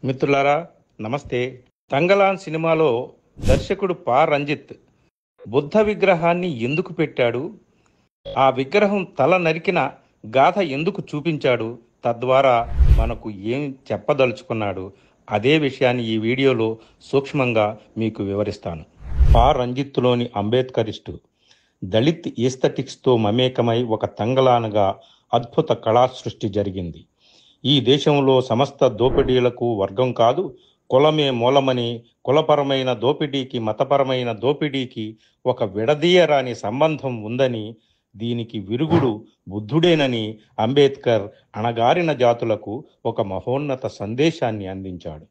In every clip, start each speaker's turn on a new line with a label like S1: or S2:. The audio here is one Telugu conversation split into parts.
S1: మిత్రులారా నమస్తే. తంగలాన్ సినిమాలో దర్శకుడు పా రంజిత్ బుద్ధ విగ్రహాన్ని ఎందుకు పెట్టాడు, ఆ విగ్రహం తల నరికిన గాథ ఎందుకు చూపించాడు, తద్వారా మనకు ఏం చెప్పదలుచుకున్నాడు, అదే విషయాన్ని ఈ వీడియోలో సూక్ష్మంగా మీకు వివరిస్తాను. పా రంజిత్లోని అంబేద్కరిస్టు దళిత్ ఈస్థెటిక్స్తో మమేకమై ఒక తంగలాన్గా అద్భుత కళా సృష్టి జరిగింది. ఈ దేశంలో సమస్త దోపిడీలకు వర్గం కాదు, కులమే మూలమని, కులపరమైన దోపిడీకి మతపరమైన దోపిడీకి ఒక విడదీయరాని సంబంధం ఉందని, దీనికి విరుగుడు బుద్ధుడేనని అంబేద్కర్ అణగారిన జాతులకు ఒక మహోన్నత సందేశాన్ని అందించాడు.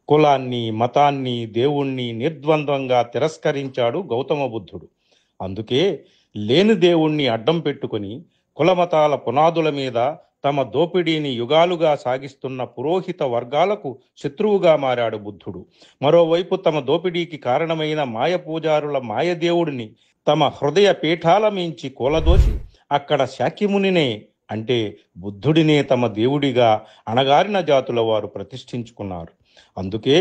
S1: కులాన్ని, మతాన్ని, దేవుణ్ణి నిర్ద్వంద్వంగా తిరస్కరించాడు గౌతమ బుద్ధుడు. అందుకే లేని దేవుణ్ణి అడ్డం పెట్టుకుని కులమతాల పునాదుల మీద తమ దోపిడీని యుగాలుగా సాగిస్తున్న పురోహిత వర్గాలకు శత్రువుగా మారాడు బుద్ధుడు. మరోవైపు తమ దోపిడీకి కారణమైన మాయపూజారుల మాయదేవుడిని తమ హృదయ పీఠాల మించి కూలదోసి అక్కడ శాక్యమునినే, అంటే బుద్ధుడినే తమ దేవుడిగా అణగారిన జాతుల వారు ప్రతిష్ఠించుకున్నారు. అందుకే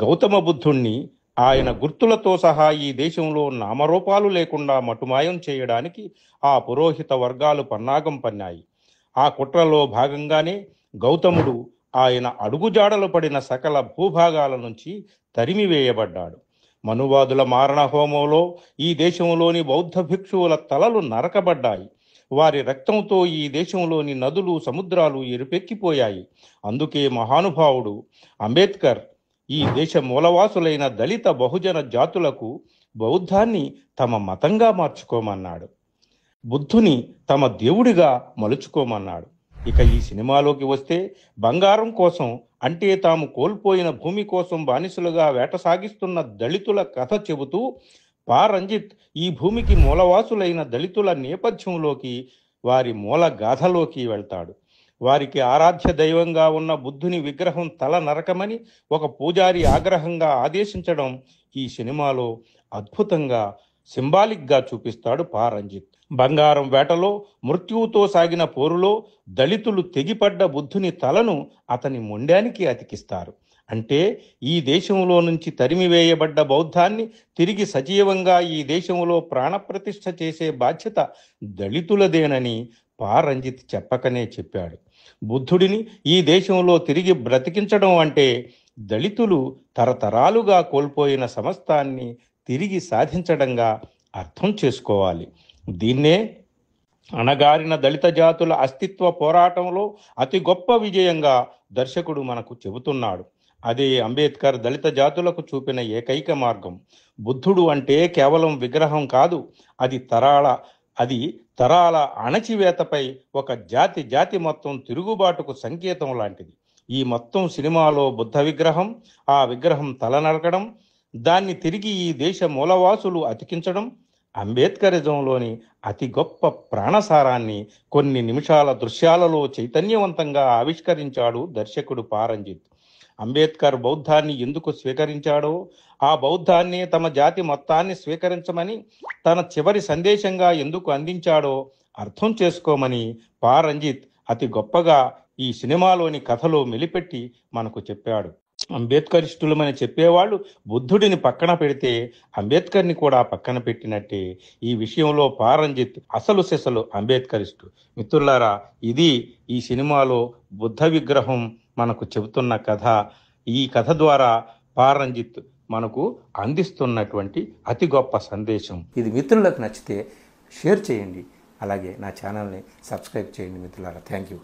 S1: గౌతమ బుద్ధుణ్ణి ఆయన గుర్తులతో సహా ఈ దేశంలో నామరూపాలు లేకుండా మటుమాయం చేయడానికి ఆ పురోహిత వర్గాలు పన్నాగం పన్నాయి. ఆ కుట్రలో భాగంగానే గౌతముడు ఆయన అడుగుజాడలు పడిన సకల భూభాగాల నుంచి తరిమివేయబడ్డాడు. మనువాదుల మారణ హోమంలో ఈ దేశంలోని బౌద్ధ భిక్షువుల తలలు నరకబడ్డాయి. వారి రక్తంతో ఈ దేశంలోని నదులు, సముద్రాలు ఎరుపెక్కిపోయాయి. అందుకే మహానుభావుడు అంబేద్కర్ ఈ దేశ మూలవాసులైన దళిత బహుజన జాతులకు బౌద్ధాన్ని తమ మతంగా మార్చుకోమన్నాడు, బుద్ధుని తమ దేవుడిగా మలుచుకోమన్నాడు. ఇక ఈ సినిమాలోకి వస్తే, బంగారం కోసం, అంటే తాము కోల్పోయిన భూమి కోసం బానిసలుగా వేట సాగిస్తున్న దళితుల కథ చెబుతూ పా రంజిత్ ఈ భూమికి మూలవాసులైన దళితుల నేపథ్యంలోకి, వారి మూల గాథలోకి వెళ్తాడు. వారికి ఆరాధ్య దైవంగా ఉన్న బుద్ధుని విగ్రహం తల నరకమని ఒక పూజారి ఆగ్రహంగా ఆదేశించడం ఈ సినిమాలో అద్భుతంగా సింబాలిక్గా చూపిస్తాడు పా రంజిత్. బంగారం వేటలో మృత్యువుతో సాగిన పోరులో దళితులు తెగిపడ్డ బుద్ధుని తలను అతని మొండానికి అతికిస్తారు. అంటే ఈ దేశంలో నుంచి తరిమివేయబడ్డ బౌద్ధాన్ని తిరిగి సజీవంగా ఈ దేశంలో ప్రాణప్రతిష్ఠ చేసే బాధ్యత దళితులదేనని పా రంజిత్ చెప్పకనే చెప్పాడు. బుద్ధుడిని ఈ దేశంలో తిరిగి బ్రతికించడం అంటే దళితులు తరతరాలుగా కోల్పోయిన సమస్తాన్ని తిరిగి సాధించడంగా అర్థం చేసుకోవాలి. దీన్నే అణగారిన దళిత జాతుల అస్తిత్వ పోరాటంలో అతి గొప్ప విజయంగా దర్శకుడు మనకు చెబుతున్నాడు. అదే అంబేద్కర్ దళిత జాతులకు చూపిన ఏకైక మార్గం. బుద్ధుడు అంటే కేవలం విగ్రహం కాదు, అది తరాల అణచివేతపై ఒక జాతి మొత్తం తిరుగుబాటుకు సంకేతం లాంటిది. ఈ మొత్తం సినిమాలో బుద్ధ విగ్రహం, ఆ విగ్రహం తల నరకడం, దాన్ని తిరిగి ఈ దేశ మూలవాసులు అతికించడం, అంబేద్కరిజంలోని అతి గొప్ప ప్రాణసారాన్ని కొన్ని నిమిషాల దృశ్యాలలో చైతన్యవంతంగా ఆవిష్కరించాడు దర్శకుడు పా రంజిత్. అంబేద్కర్ బౌద్ధాన్ని ఎందుకు స్వీకరించాడో, ఆ బౌద్ధాన్ని తమ జాతి మొత్తాన్ని స్వీకరించమని తన చివరి సందేశంగా ఎందుకు అందించాడో అర్థం చేసుకోమని పా రంజిత్ అతి గొప్పగా ఈ సినిమాలోని కథలో మెలిపెట్టి మనకు చెప్పాడు. అంబేద్కరిస్టులమని చెప్పేవాళ్ళు బుద్ధుడిని పక్కన పెడితే అంబేద్కర్ని కూడా పక్కన పెట్టినట్టే. ఈ విషయంలో పా రంజిత్ అసలు సెసలు అంబేద్కరిస్టు. మిత్రులారా, ఇది ఈ సినిమాలో బుద్ధ విగ్రహం మనకు చెబుతున్న కథ. ఈ కథ ద్వారా పా రంజిత్ మనకు అందిస్తున్నటువంటి అతి గొప్ప సందేశం. ఇది మిత్రులకు నచ్చితే షేర్ చేయండి, అలాగే నా ఛానల్ని సబ్స్క్రైబ్ చేయండి మిత్రులారా. Thank you.